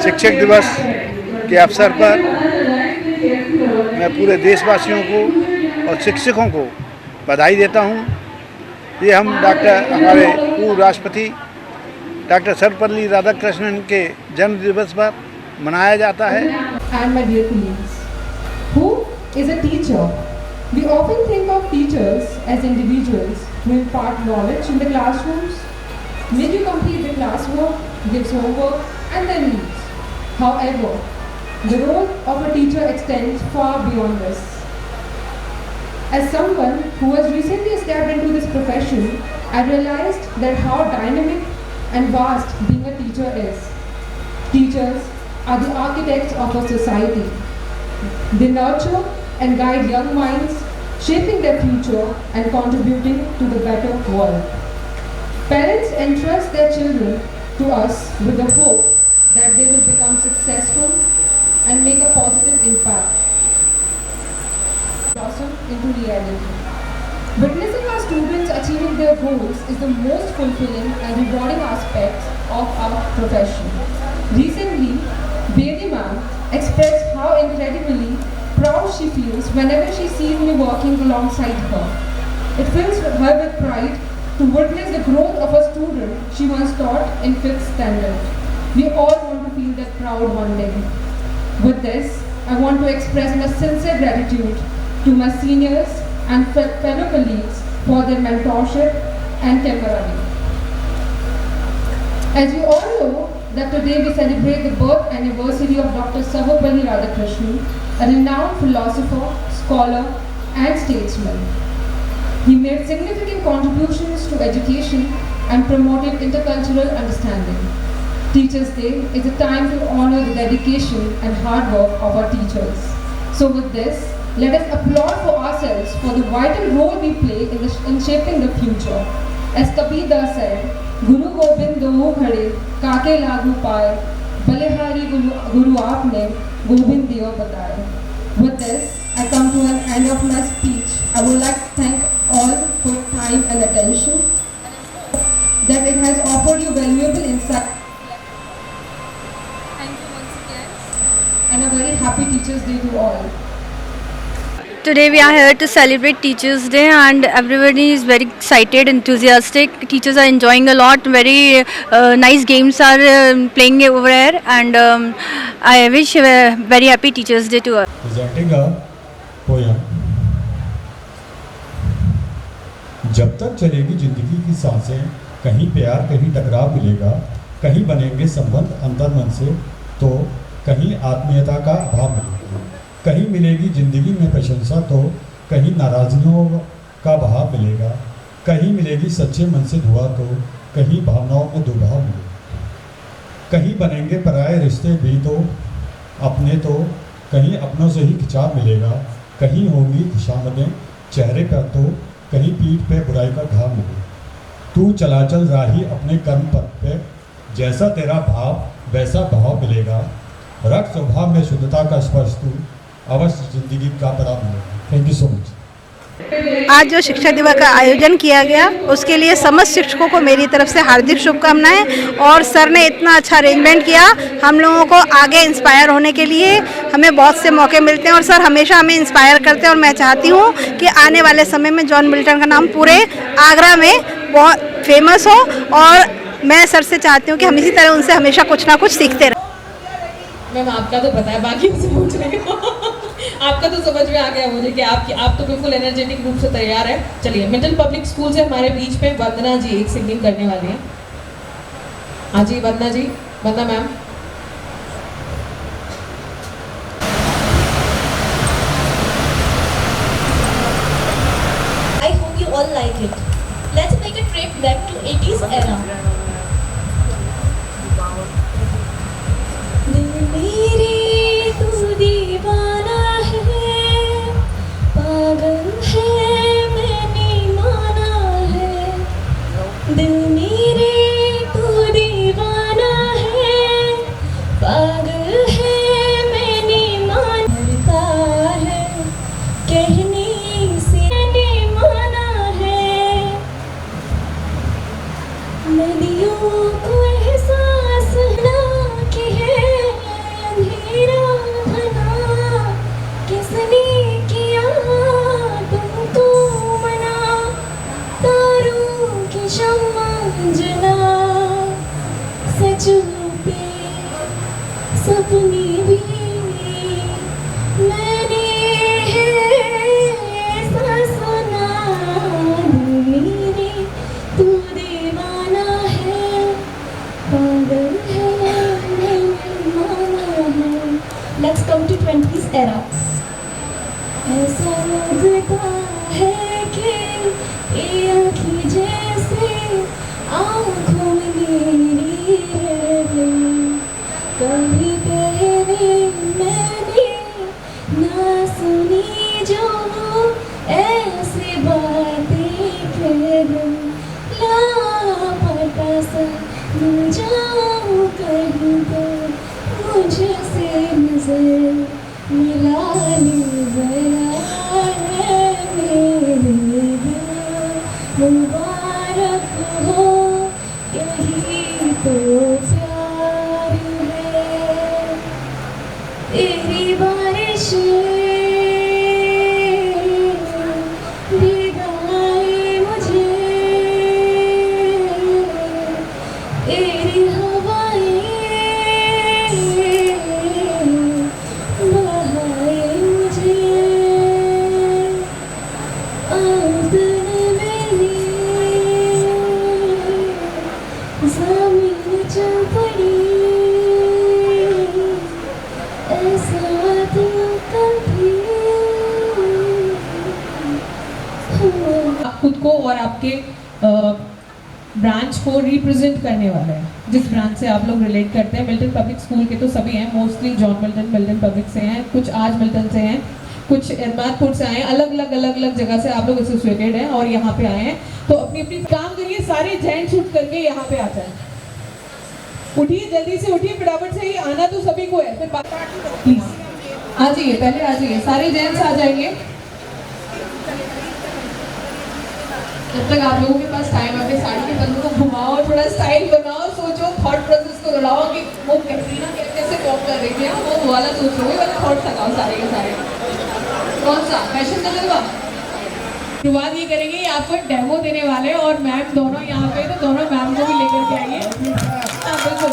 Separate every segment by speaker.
Speaker 1: शिक्षक दिवस के अवसर पर मैं पूरे देशवासियों को और शिक्षकों को बधाई देता हूं। ये हम हमारे पूर्व राष्ट्रपति डॉक्टर सर्वपल्ली राधाकृष्णन के जन्म दिवस पर मनाया जाता है।
Speaker 2: And my dear colleagues, who is a teacher? We often think of teachers as individuals who impart knowledge in the classrooms, make you complete the classwork, gives homework, and then leaves. However, the role of a teacher extends far beyond this. As someone who has recently stepped into this profession, I realized that how dynamic and vast being a teacher is. Teachers are the architects of a society. They nurture and guide young minds, shaping their future and contributing to the better world. Parents entrust their children to us with the hope that they will become successful and make a positive impact. Blossom into reality. Witnessing our students achieving their goals is the most fulfilling and rewarding aspect of our profession. Recently, Bedi ma'am expressed how incredibly proud she feels whenever she sees me working alongside her. It fills her with pride to witness the growth of a student she once taught in 5th standard. We all want to feel that proud one day. With this, I want to express my sincere gratitude to my seniors and fellow colleagues for their mentorship and camaraderie. As you all know, that today we celebrate the birth anniversary of Dr. Sarvapalli Radhakrishnan, a renowned philosopher, scholar, and statesman. He made significant contributions to education and promoted intercultural understanding. Teachers' Day is a time to honor the dedication and hard work of our teachers. So with this, let us applaud for ourselves for the vital role we play in shaping the future. As Kabir Das said, Guru Gobind dohu khade, kaake lagu paaye, balehari Guru aapne, Gobind diyo bataye. With this, I come to an end of my speech. I would like to thank all for your time and attention, that it has offered you valuable insight.
Speaker 3: Thank you once again.
Speaker 2: And a very happy Teachers' Day to all.
Speaker 3: Today we are here to celebrate Teachers' Day and everybody is very excited, enthusiastic. Teachers are enjoying a lot. Very nice games are playing over here and I wish a very happy Teachers' Day to us.
Speaker 4: Presenting a poem. जब तक चलेगी जिंदगी की सांसें, कहीं प्यार कहीं टकराव मिलेगा, कहीं बनेंगे संबंध अंतर मन से, तो कहीं आत्मीयता का अभाव मिलेगा, कहीं मिलेगी जिंदगी में प्रशंसा, तो कहीं नाराजगियों का भाव मिलेगा, कहीं मिलेगी सच्चे मन से दुआ, तो कहीं भावनाओं में दुभाव मिलेगा, कहीं बनेंगे पराये रिश्ते भी, तो अपने, तो कहीं अपनों से ही खिंचाव मिलेगा, कहीं होंगी खुशामदें चेहरे पर, तो कहीं पीठ पे बुराई का घाव मिलेगा। तू चला चल राही अपने कर्म पथ पे, जैसा तेरा भाव वैसा भाव मिलेगा, रख स्वभाव में शुद्धता का स्पर्श, तू अवश्य जिंदगी का पराग मिलेगा। Thank you so much.
Speaker 5: आज जो शिक्षक दिवस का आयोजन किया गया उसके लिए समस्त शिक्षकों को मेरी तरफ से हार्दिक शुभकामनाएं। और सर ने इतना अच्छा अरेंजमेंट किया, हम लोगों को आगे इंस्पायर होने के लिए हमें बहुत से मौके मिलते हैं और सर हमेशा हमें इंस्पायर करते हैं। और मैं चाहती हूँ कि आने वाले समय में जॉन मिल्टन का नाम पूरे आगरा में बहुत फेमस हो और मैं सर से चाहती हूँ कि हम इसी तरह उनसे हमेशा कुछ ना कुछ सीखते रहें।
Speaker 6: मैम आपका तो पता है, बाकी से पूछ रही हूँ। आपका तो समझ में आ गया मुझे कि आप तो बिल्कुल एनर्जेटिक रूप से तैयार है। चलिए, मिडल पब्लिक स्कूल से हमारे बीच में वंदना जी एक सिंगिंग करने वाली हैं। हाँ जी, वंदना जी, वंदना ma'am.
Speaker 7: I hope you all like it. Let's make a trip back to 80s era. दिल मेरे तू दीवाना है, पागल है मैंने माना है। दिल मेरे तू दीवाना है, पागल है मैंने मानता है, कहने से मैंने माना है। मैं अपनी भी मैंने ऐसा सुना मेरे, तू दीवाना है, पागल है, मैंने माना है। Let's come to 20s era. ऐसा लगता है कि ये आँखें जैसे आँखों में मेरी रह गई। कभी पहले मैंने ना सुनी जो ऐसी बातें कह गई। लापता सा मिल जाऊं कहीं तो मुझसे नजर मिला ले जरा मेरे दिल। मुबारक हो यही तो प्यार है। तेरी बारिश भिगाए मुझे, तेरी हवाएं बहाए मुझे। आंगन मेरी ज़मीन चल पड़ी, ऐसा तो कभी हुआ।
Speaker 6: आप खुद को और आपके ब्रांच को रिप्रेजेंट करने वाले हैं, जिस ब्रांच से आप लोग रिलेट करते हैं। मिल्टन पब्लिक स्कूल के तो सभी हैं, मोस्टली जॉन मिल्टन पब्लिक से हैं, कुछ आज मिल्टन से हैं, कुछ इरमादपुर से आए हैं, अलग अलग जगह से आप लोग एसोसिएटेड हैं और यहाँ पे आए हैं। तो अपनी अपनी काम करिए, सारे जेंट्स उठ करके यहाँ पे आ जाए। उठिए, जल्दी से उठिए, फटाफट से। ये आना तो सभी को है, फिर प्लीज आ जाइए, पहले आ जाइए, सारे जेंट्स आ जाएंगे। जब तक आप लोगों के पास टाइम है, अपने साड़ी के पल्लू को घुमाओ, थोड़ा स्टाइल बनाओ, सोचो, थॉट प्रोसेस को लड़ाओ कि वो कैटरीना कैसे वॉक कर रही थी, वो वाला सोचो, वो वाला थॉट लगाओ सारे के सारे। कौन सा फैशन का जलवा? शुरुआत ये करेंगे, ये आपको डेमो देने वाले हैं और मैम दोनों यहाँ पे, तो दोनों मैम को भी लेकर के आइए। हाँ बिल्कुल।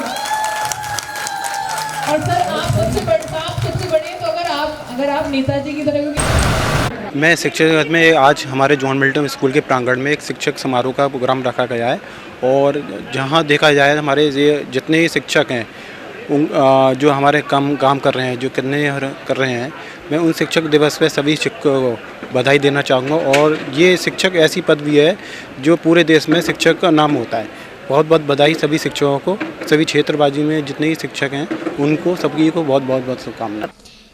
Speaker 6: और सर आप सबसे बड़े हैं, तो अगर आप नेताजी की तरह।
Speaker 8: मैं शिक्षक जगत में आज हमारे जॉन मिल्टन स्कूल के प्रांगण में एक शिक्षक समारोह का प्रोग्राम रखा गया है और जहां देखा जाए हमारे ये जितने शिक्षक हैं जो हमारे काम कर रहे हैं, जो कितने कर रहे हैं, मैं उन शिक्षक दिवस पे सभी शिक्षकों को बधाई देना चाहूँगा। और ये शिक्षक ऐसी पदवी है जो पूरे देश में शिक्षक का नाम होता है। बहुत बहुत बधाई सभी शिक्षकों को, सभी क्षेत्रबाजी में जितने ही शिक्षक हैं उनको सभी को बहुत बहुत शुभकामनाएं।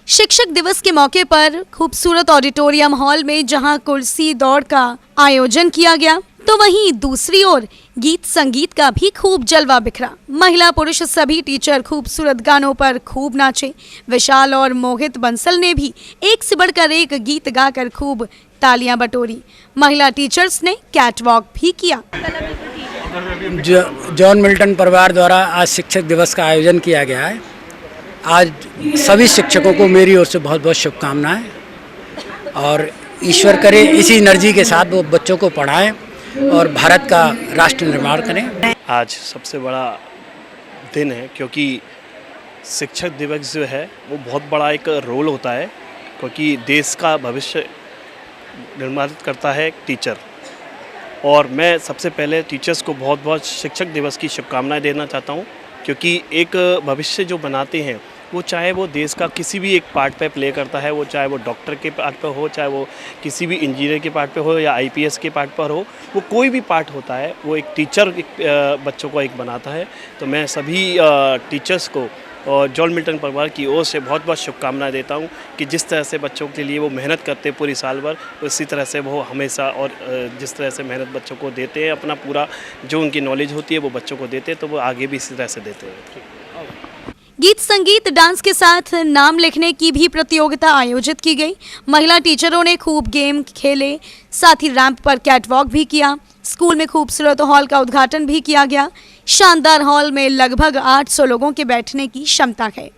Speaker 9: शिक्षक दिवस के मौके पर खूबसूरत ऑडिटोरियम हॉल में जहां कुर्सी दौड़ का आयोजन किया गया, तो वहीं दूसरी ओर गीत संगीत का भी खूब जलवा बिखरा। महिला पुरुष सभी टीचर खूबसूरत गानों पर खूब नाचे। विशाल और मोहित बंसल ने भी एक से बढ़कर एक गीत गाकर खूब तालियां बटोरी। महिला टीचर्स ने कैटवॉक भी किया।
Speaker 10: जॉन मिल्टन परिवार द्वारा आज शिक्षक दिवस का आयोजन किया गया है। आज सभी शिक्षकों को मेरी ओर से बहुत बहुत शुभकामनाएं और ईश्वर करे इसी एनर्जी के साथ वो बच्चों को पढ़ाएं और भारत का राष्ट्र निर्माण करें।
Speaker 11: आज सबसे बड़ा दिन है क्योंकि शिक्षक दिवस जो है वो बहुत बड़ा एक रोल होता है, क्योंकि देश का भविष्य निर्माण करता है एक टीचर। और मैं सबसे पहले टीचर्स को बहुत बहुत शिक्षक दिवस की शुभकामनाएं देना चाहता हूं, क्योंकि एक भविष्य जो बनाते हैं वो चाहे वो देश का किसी भी एक पार्ट पे प्ले करता है, वो चाहे वो डॉक्टर के पार्ट पे हो, चाहे वो किसी भी इंजीनियर के पार्ट पे हो या आईपीएस के पार्ट पर हो, वो कोई भी पार्ट होता है, वो एक टीचर बच्चों को एक बनाता है। तो मैं सभी टीचर्स को और जॉन मिल्टन परिवार की ओर से बहुत बहुत शुभकामनाएं देता हूं कि जिस तरह से बच्चों के लिए वो मेहनत करते हैं पूरी साल भर, उसी तरह से वो हमेशा और जिस तरह से मेहनत बच्चों को देते हैं, अपना पूरा जो उनकी नॉलेज होती है वो बच्चों को देते हैं, तो वो आगे भी इसी तरह से देते हैं।
Speaker 9: गीत संगीत डांस के साथ नाम लिखने की भी प्रतियोगिता आयोजित की गई। महिला टीचरों ने खूब गेम खेले, साथ ही रैंप पर कैटवॉक भी किया। स्कूल में खूबसूरत हॉल का उद्घाटन भी किया गया। शानदार हॉल में लगभग 800 लोगों के बैठने की क्षमता है।